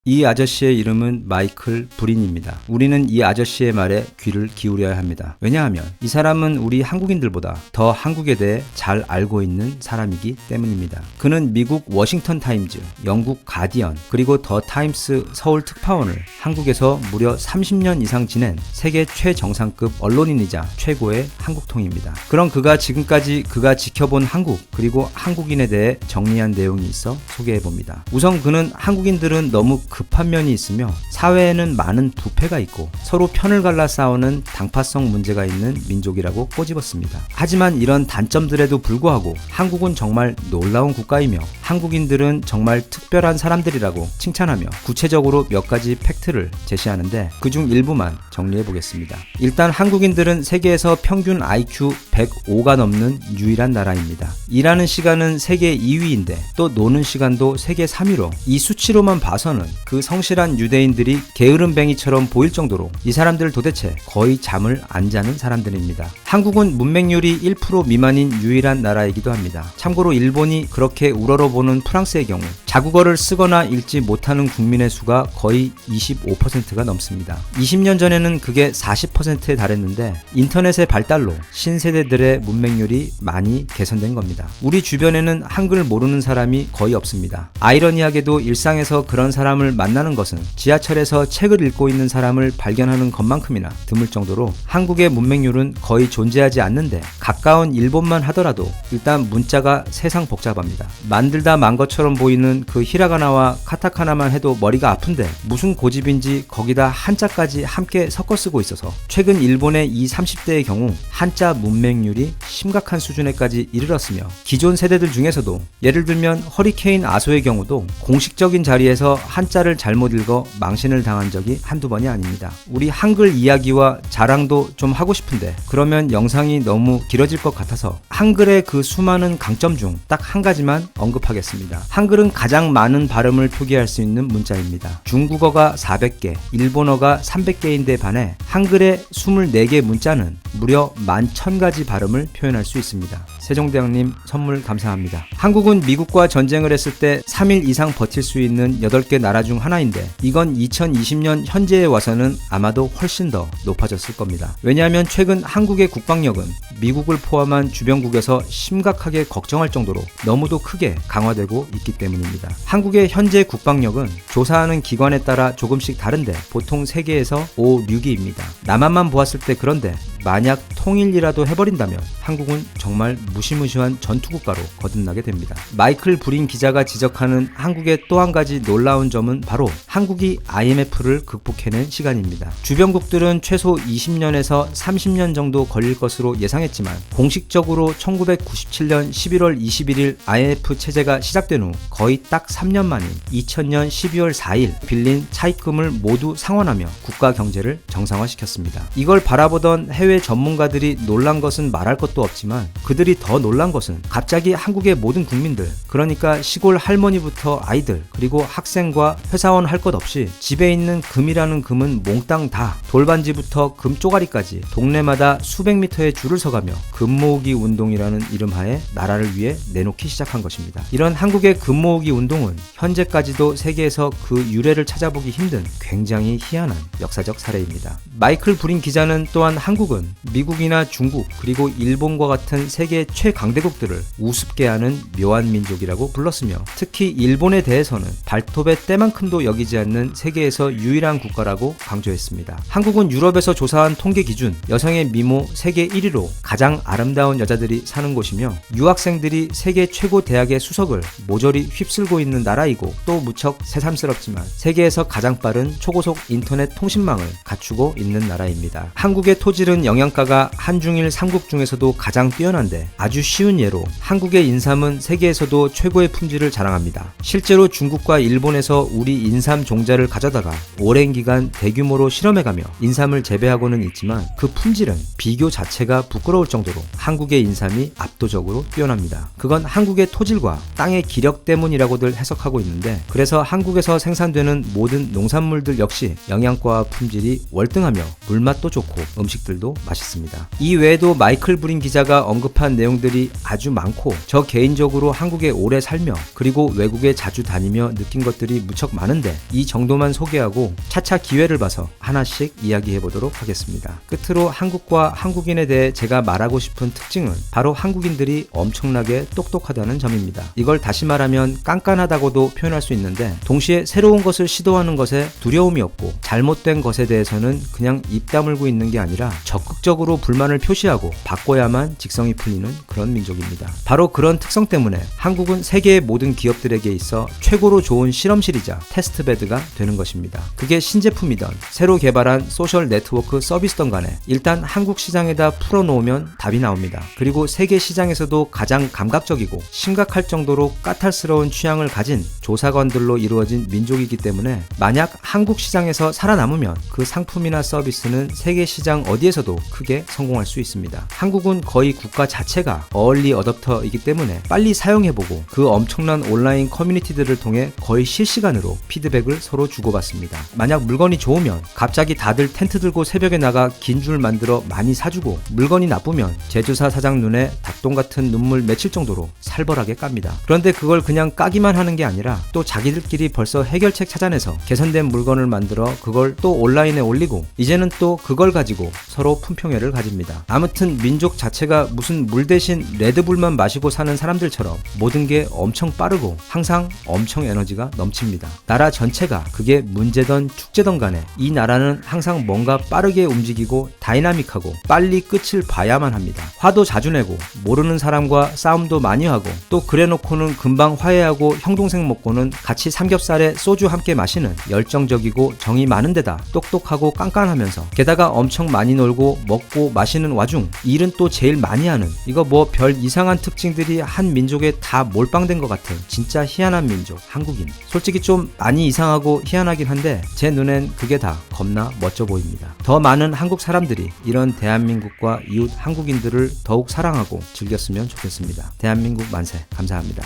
이 아저씨의 이름은 마이클 브린입니다. 우리는 이 아저씨의 말에 귀를 기울여야 합니다. 왜냐하면 이 사람은 우리 한국인들보다 더 한국에 대해 잘 알고 있는 사람이기 때문입니다. 그는 미국 워싱턴 타임즈, 영국 가디언, 그리고 더 타임스 서울 특파원을 한국에서 무려 30년 이상 지낸 세계 최정상급 언론인이자 최고의 한국통입니다. 그럼 그가 지금까지 그가 지켜본 한국, 그리고 한국인에 대해 정리한 내용이 있어 소개해봅니다. 우선 그는 한국인들은 너무 급한 면이 있으며 사회에는 많은 부패가 있고 서로 편을 갈라 싸우는 당파성 문제가 있는 민족이라고 꼬집었습니다. 하지만 이런 단점들에도 불구하고 한국은 정말 놀라운 국가이며 한국인들은 정말 특별한 사람들이라고 칭찬하며 구체적으로 몇 가지 팩트를 제시하는데 그중 일부만 정리해 보겠습니다. 일단 한국인들은 세계에서 평균 IQ 105가 넘는 유일한 나라입니다. 일하는 시간은 세계 2위인데 또 노는 시간도 세계 3위로 이 수치로만 봐서는 그 성실한 유대인들이 게으름뱅이처럼 보일 정도로 이 사람들 도대체 거의 잠을 안 자는 사람들입니다. 한국은 문맹률이 1% 미만인 유일한 나라이기도 합니다. 참고로 일본이 그렇게 우러러보는 프랑스의 경우 자국어를 쓰거나 읽지 못하는 국민의 수가 거의 25%가 넘습니다. 20년 전에는 그게 40%에 달했는데 인터넷의 발달로 신세대들의 문맹률이 많이 개선된 겁니다. 우리 주변에는 한글 모르는 사람이 거의 없습니다. 아이러니하게도 일상에서 그런 사람을 만나는 것은 지하철에서 책을 읽고 있는 사람을 발견하는 것만큼이나 드물 정도로 한국의 문맹률은 거의 존재하지 않는데 가까운 일본만 하더라도 일단 문자가 세상 복잡합니다. 만들다 만 것처럼 보이는 그 히라가나와 카타카나만 해도 머리가 아픈데 무슨 고집인지 거기다 한자까지 함께 섞어 쓰고 있어서 최근 일본의 이 30대의 경우 한자 문맹률이 심각한 수준에까지 이르렀으며 기존 세대들 중에서도 예를 들면 허리케인 아소의 경우도 공식적인 자리에서 한자를 잘못 읽어 망신을 당한 적이 한두 번이 아닙니다. 우리 한글 이야기와 자랑도 좀 하고 싶은데 그러면 영상이 너무 길어질 것 같아서 한글의 그 수많은 강점 중 딱 한 가지만 언급하겠습니다. 한글은 가장 많은 발음을 표기할 수 있는 문자입니다. 중국어가 400개, 일본어가 300개인데 반해 한글의 24개 문자는 무려 11,000가지 발음을 표현할 수 있습니다. 세종대왕님 선물 감사합니다. 한국은 미국과 전쟁을 했을 때 3일 이상 버틸 수 있는 8개 나라 중 하나인데 이건 2020년 현재에 와서는 아마도 훨씬 더 높아졌을 겁니다. 왜냐하면 최근 한국의 국방력은 미국을 포함한 주변국에서 심각하게 걱정할 정도로 너무도 크게 강화되고 있기 때문입니다. 한국의 현재 국방력은 조사하는 기관에 따라 조금씩 다른데 보통 세계에서 5, 6위입니다. 남한만 보았을 때 그런데 만약 통일이라도 해버린다면 한국은 정말 무시무시한 전투국가로 거듭나게 됩니다. 마이클 브린 기자가 지적하는 한국의 또 한 가지 놀라운 점은 바로 한국이 IMF를 극복해낸 시간입니다. 주변국들은 최소 20년에서 30년 정도 걸릴 것으로 예상했지만 공식적으로 1997년 11월 21일 IMF 체제가 시작된 후 거의 딱 3년 만인 2000년 12월 4일 빌린 차입금을 모두 상환하며 국가 경제를 정상화시켰습니다. 이걸 바라보던 해외 전문가들이 놀란 것은 말할 것도 없지만 그들이 더 놀란 것은 갑자기 한국의 모든 국민들, 그러니까 시골 할머니부터 아이들, 그리고 학생과 회사원 할 것 없이 집에 있는 금이라는 금은 몽땅 다 돌반지부터 금 쪼가리까지 동네마다 수백 미터의 줄을 서가며 금 모으기 운동이라는 이름하에 나라를 위해 내놓기 시작한 것입니다. 이런 한국의 금 모으기 운동은 현재까지도 세계에서 그 유래를 찾아보기 힘든 굉장히 희한한 역사적 사례입니다. 마이클 브린 기자는 또한 한국은 미국이나 중국 그리고 일본과 같은 세계 최강대국들을 우습게 하는 묘한 민족이라고 불렀으며 특히 일본에 대해서는 발톱의 때만큼도 여기지 않는 세계에서 유일한 국가라고 강조했습니다. 한국은 유럽에서 조사한 통계 기준 여성의 미모 세계 1위로 가장 아름다운 여자들이 사는 곳이며 유학생들이 세계 최고 대학의 수석을 모조리 휩쓸고 있는 나라이고 또 무척 새삼스럽지만 세계에서 가장 빠른 초고속 인터넷 통신망을 갖추고 있는 나라입니다. 한국의 토질은 영양가가 한중일 삼국 중에서도 가장 뛰어난데 아주 쉬운 예로 한국의 인삼은 세계에서도 최고의 품질을 자랑합니다. 실제로 중국과 일본에서 우리 인삼 종자를 가져다가 오랜 기간 대규모로 실험해가며 인삼을 재배하고는 있지만 그 품질은 비교 자체가 부끄러울 정도로 한국의 인삼이 압도적으로 뛰어납니다. 그건 한국의 토질과 땅의 기력 때문이라고들 해석하고 있는데 그래서 한국에서 생산되는 모든 농산물들 역시 영양가와 품질이 월등하며 물맛도 좋고 음식들도 맛있습니다. 이 외에도 마이클 브린 기자가 언급한 내용들이 아주 많고 저 개인적으로 한국에 오래 살며 그리고 외국에 자주 다니며 느낀 것들이 무척 많은데 이 정도만 소개하고 차차 기회를 봐서 하나씩 이야기해 보도록 하겠습니다. 끝으로 한국과 한국인에 대해 제가 말하고 싶은 특징은 바로 한국인들이 엄청나게 똑똑하다는 점입니다. 이걸 다시 말하면 깐깐하다고도 표현할 수 있는데 동시에 새로운 것을 시도하는 것에 두려움이 없고 잘못된 것에 대해서는 그냥 입 다물고 있는 게 아니라 적극적으로 불만을 표시하고 바꿔야만 직성이 풀리는 그런 민족입니다. 바로 그런 특성 때문에 한국은 세계의 모든 기업들에게 있어 최고로 좋은 실험실이자 테스트베드가 되는 것입니다. 그게 신제품이던 새로 개발한 소셜 네트워크 서비스던 간에 일단 한국 시장에다 풀어놓으면 답이 나옵니다. 그리고 세계 시장에서도 가장 감각적이고 심각할 정도로 까탈스러운 취향을 가진 조사관들로 이루어진 민족이기 때문에 만약 한국 시장에서 살아남으면 그 상품이나 서비스는 세계 시장 어디에서도 크게 성공할 수 있습니다. 한국은 거의 국가 자체가 얼리 어댑터이기 때문에 빨리 사용해보고 그 엄청난 온라인 커뮤니티들을 통해 거의 실시간으로 피드백을 서로 주고받습니다. 만약 물건이 좋으면 갑자기 다들 텐트 들고 새벽에 나가 긴 줄 만들어 많이 사주고 물건이 나쁘면 제주사 사장 눈에 닭똥 같은 눈물 맺힐 정도로 살벌하게 깝니다. 그런데 그걸 그냥 까기만 하는 게 아니라 또 자기들끼리 벌써 해결책 찾아내서 개선된 물건을 만들어 그걸 또 온라인에 올리고 이제는 또 그걸 가지고 서로 품평회를 가집니다. 아무튼 민족 자체가 무슨 물 대신 레드불만 마시고 사는 사람들처럼 모든 게 엄청 빠르고 항상 엄청 에너지가 넘칩니다. 나라 전체가 그게 문제던 축제던 간에 이 나라는 항상 뭔가 빠르게 움직이고 다이나믹하고 빨리 끝을 봐야만 합니다. 화도 자주 내고 모르는 사람과 싸움도 많이 하고 또 그래놓고는 금방 화해하고 형동생 먹고는 같이 삼겹살에 소주 함께 마시는 열정적이고 정이 많은 데다 똑똑하고 깐깐하면서 게다가 엄청 많이 놀고 먹고 마시는 와중 일은 또 제일 많이 하는 이거 뭐 별 이상한 특징들이 한 민족에 다 몰빵된 것 같은 진짜 희한한 민족 한국인. 솔직히 좀 많이 이상하고 희한하긴 한데 제 눈엔 그게 다 겁나 멋져 보입니다. 더 많은 한국 사람들이 이런 대한민국과 이웃 한국인들을 더욱 사랑하고 즐겼으면 좋겠습니다. 대한민국 만세. 감사합니다.